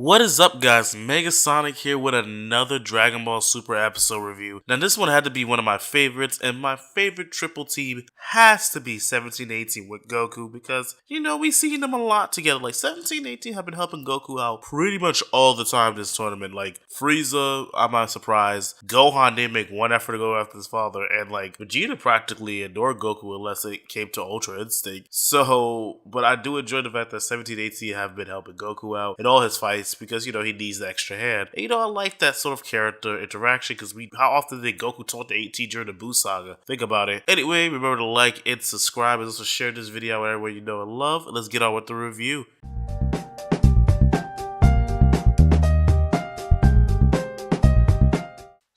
What is up, guys? Megasonic here with another Dragon Ball Super episode review. Now, this one had to be one of my favorites, and my favorite triple team has to be 17-18 with Goku because, we've seen them a lot together. Like, 17-18 have been helping Goku out pretty much all the time this tournament. Like, Frieza, I'm not surprised. Gohan didn't make one effort to go after his father, and, Vegeta practically ignored Goku unless it came to Ultra Instinct. So, but I do enjoy the fact that 17-18 have been helping Goku out in all his fights, because he needs the extra hand. And, I like that sort of character interaction because how often did Goku talk to 18 during the Buu saga? Think about it. Anyway, remember to like and subscribe, and also share this video with everyone you know and love. And let's get on with the review.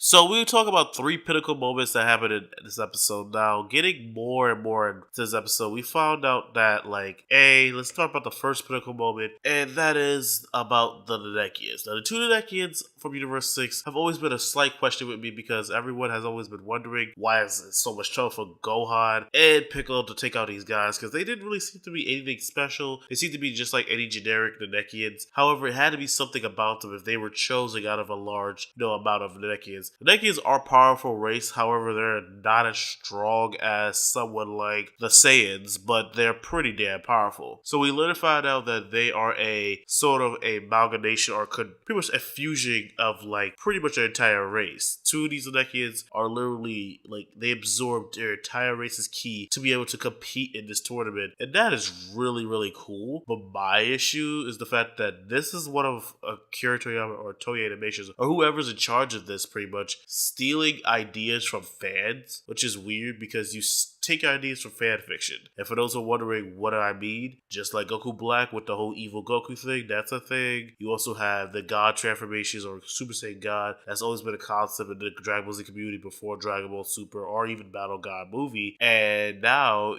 So we'll talk about 3 pinnacle moments that happened in this episode. Now, getting more and more into this episode, we found out that, let's talk about the first pinnacle moment, and that is about the Namekians. Now, the 2 Namekians from Universe 6 have always been a slight question with me because everyone has always been wondering why is it so much trouble for Gohan and Piccolo to take out these guys, because they didn't really seem to be anything special. They seemed to be just like any generic Namekians. However, it had to be something about them if they were chosen out of a large amount of Namekians. The Namekians are a powerful race, however, they're not as strong as someone like the Saiyans, but they're pretty damn powerful. So we later find out that they are a sort of a amalgamation, or pretty much a fusion of pretty much their entire race. 2 of these Namekians are literally they absorbed their entire race's ki to be able to compete in this tournament, and that is really, really cool. But my issue is the fact that this is one of Akira Toriyama or Toei Animations, or whoever's in charge of this, pretty much stealing ideas from fans, which is weird because you take ideas from fan fiction. And for those who are wondering what I mean, just like Goku Black with the whole evil Goku thing, that's a thing. You also have the God transformations or Super Saiyan God. That's always been a concept in the Dragon Ball Z community before Dragon Ball Super or even Battle God movie. And now,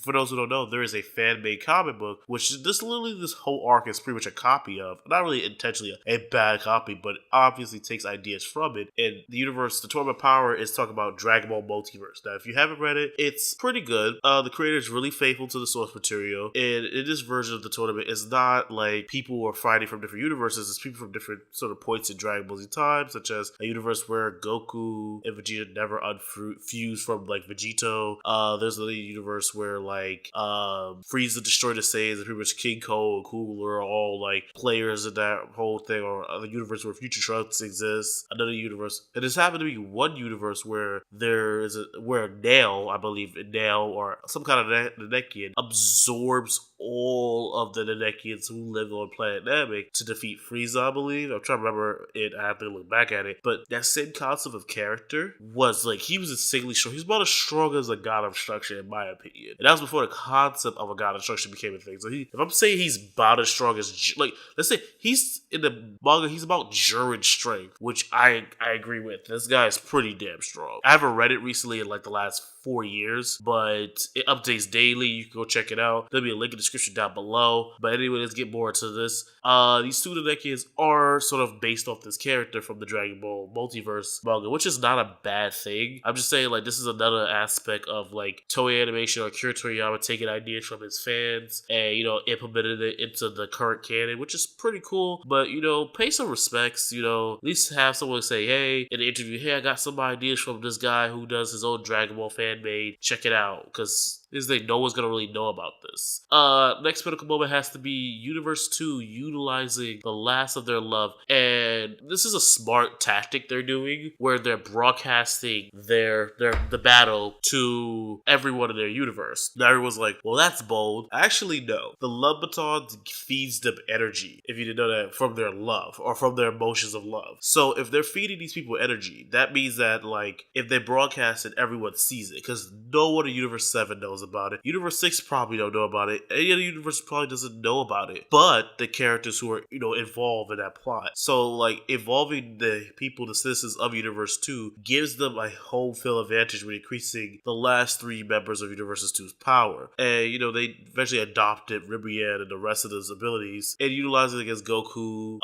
for those who don't know, there is a fan-made comic book, which this whole arc is pretty much a copy of. Not really intentionally a bad copy, but obviously takes ideas from it. And the universe, the Tournament Power is talking about Dragon Ball Multiverse. Now, if you haven't read it, it's pretty good. The creator is really faithful to the source material, and in this version of the tournament, it's not like people are fighting from different universes. It's people from different sort of points in Dragon Ball Z time, such as a universe where Goku and Vegeta never unfused from Vegito. There's another universe where Frieza destroyed the Saiyans, and pretty much King Ko and Cooler are all players in that whole thing, or a universe where Future Trunks exists. Another universe, and this happened to be one universe where there is where Nail, I believe, Nail or some kind of Namekian absorbs all of the Namekians who live on planet Namek to defeat Frieza, I believe. I'm trying to remember it. I have to look back at it. But that same concept of character was he was insanely strong. He's about as strong as a god of destruction, in my opinion. And that was before the concept of a god of destruction became a thing. So if I'm saying he's about as strong as, let's say he's in the manga, he's about Jiren strength, which I agree with. This guy is pretty damn strong. I haven't read it recently in the last 4 years, but it updates daily. You can go check it out. There'll be a link in the description down below. But anyway, let's get more into this. These 2 Namekians are sort of based off this character from the Dragon Ball Multiverse manga, which is not a bad thing. I'm just saying, this is another aspect of Toei Animation or Akira Toriyama taking ideas from his fans and implementing it into the current canon, which is pretty cool. But pay some respects. At least have someone say, hey, in the interview, hey, I got some ideas from this guy who does his own Dragon Ball fan made. Check it out, because no one's gonna really know about this. Next pinnacle moment has to be Universe 2 utilizing the last of their love, and this is a smart tactic they're doing where they're broadcasting the battle to everyone in their universe. Now everyone's like, well, that's bold. Actually, no. The love baton feeds them energy, if you didn't know that, from their love or from their emotions of love. So if they're feeding these people energy, that means that if they broadcast it, everyone sees it, because no one in Universe 7 knows about it. Universe 6 probably don't know about it. Any other universe probably doesn't know about it. But the characters who are, involved in that plot. So, involving the people, the citizens of Universe 2 gives them a home field advantage when increasing the last 3 members of Universe 2's power. And, they eventually adopted Ribrianne and the rest of those abilities and utilized it against Goku,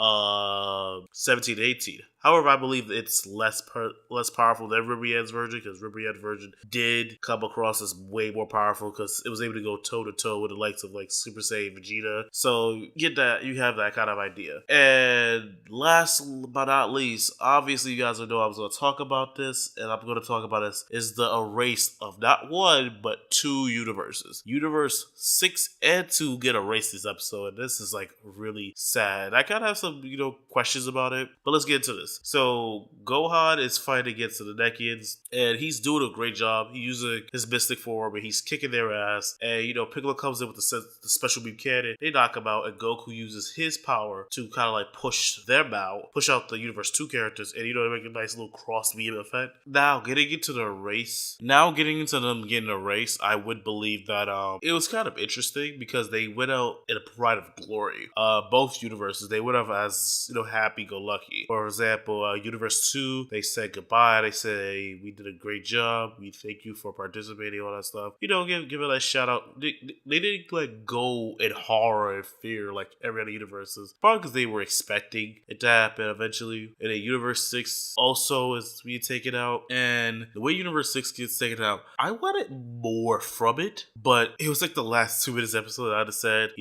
17 and 18. However, I believe it's less powerful than Ribrianne's version, because Ribrianne's version did come across as way more powerful because it was able to go toe to toe with the likes of like Super Saiyan Vegeta. So you have that kind of idea. And last but not least, obviously you guys know I was going to talk about this, and I'm going to talk about this, is the erase of not one but two universes. Universe 6 and 2 get erased this episode, and this is like really sad. I kind of have some questions about it, but let's get into this. So Gohan is fighting against the Namekians, and he's doing a great job. He's using his mystic form, and he's kicking their ass. And Piccolo comes in with the special beam cannon. They knock him out, and Goku uses his power to kind of like push them out, push out the Universe 2 characters, and they make a nice little cross beam effect. Now getting into them getting erased, I would believe that it was kind of interesting because they went out in a pride of glory. Both universes, they went out as happy-go-lucky. For example, Universe 2, they said goodbye. They say we did a great job. We thank you for participating, all that stuff. Give it a shout out. They didn't like go in horror and fear like every other universes. Probably because they were expecting it to happen eventually. And then Universe 6 also is being taken out. And the way Universe 6 gets taken out, I wanted more from it, but it was like the last 2 minutes episode. I'd have said,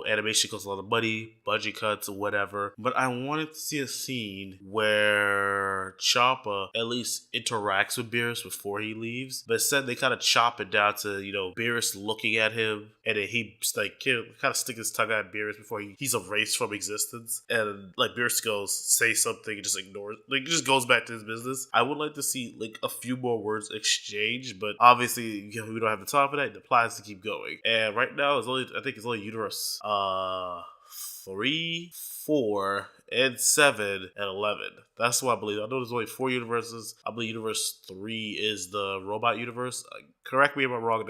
animation costs a lot of money, budget cuts, or whatever. But I wanted to see a scene where Chopper at least interacts with Beerus before he leaves. But instead, they kind of chop it down to, Beerus looking at him, and then he like kind of stick his tongue at Beerus before he's erased from existence. And like Beerus goes, say something, and just ignores, like just goes back to his business. I would like to see like a few more words exchanged, but obviously we don't have the time for that. The plans to keep going. And right now I think it's only Universe 3, 4, and 7, and 11. That's what I believe. I know there's only 4 universes. I believe Universe 3 is the robot universe. Correct me if I'm wrong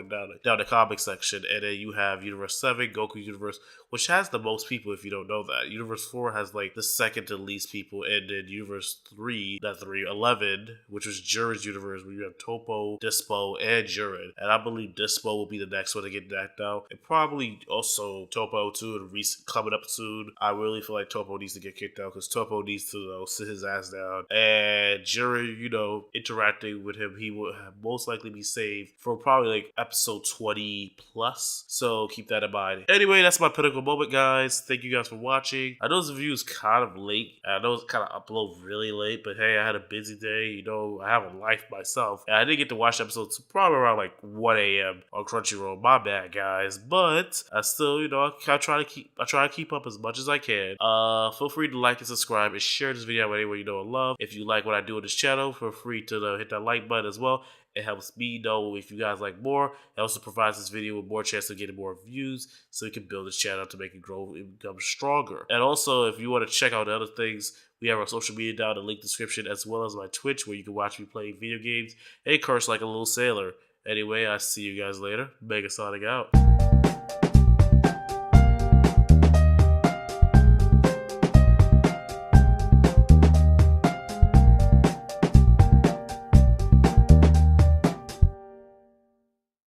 down the comic section. And then you have Universe 7, Goku Universe, which has the most people if you don't know that. Universe 4 has like the second to least people. And then Universe 11, which was Jiren's universe, where you have Toppo, Dispo, and Jiren. And I believe Dispo will be the next one to get knocked out. And probably also Toppo too, and coming up soon. I really feel like Toppo needs to get kicked out because Toppo needs to sit his ass down. And Jiren, interacting with him, he will most likely be saved for probably like episode 20 plus. So keep that in mind. Anyway, that's my pinnacle moment, guys. Thank you guys for watching. I know this review is kind of late. I know it's kind of upload really late, but hey, I had a busy day. I have a life myself. And I didn't get to watch episodes probably around like 1 a.m. on Crunchyroll. My bad, guys. But I still, I try to keep up as much as I can. Feel free to like and subscribe and share this video anywhere you know and love. If you like what I do on this channel, feel free to hit that like button as well. It helps me know if you guys like more. It also provides this video with more chance of getting more views, so we can build this channel to make it grow and become stronger. And also, if you want to check out the other things, we have our social media down in the link description, as well as my Twitch, where you can watch me playing video games and curse like a little sailor. Anyway, I'll see you guys later. Megasonic out.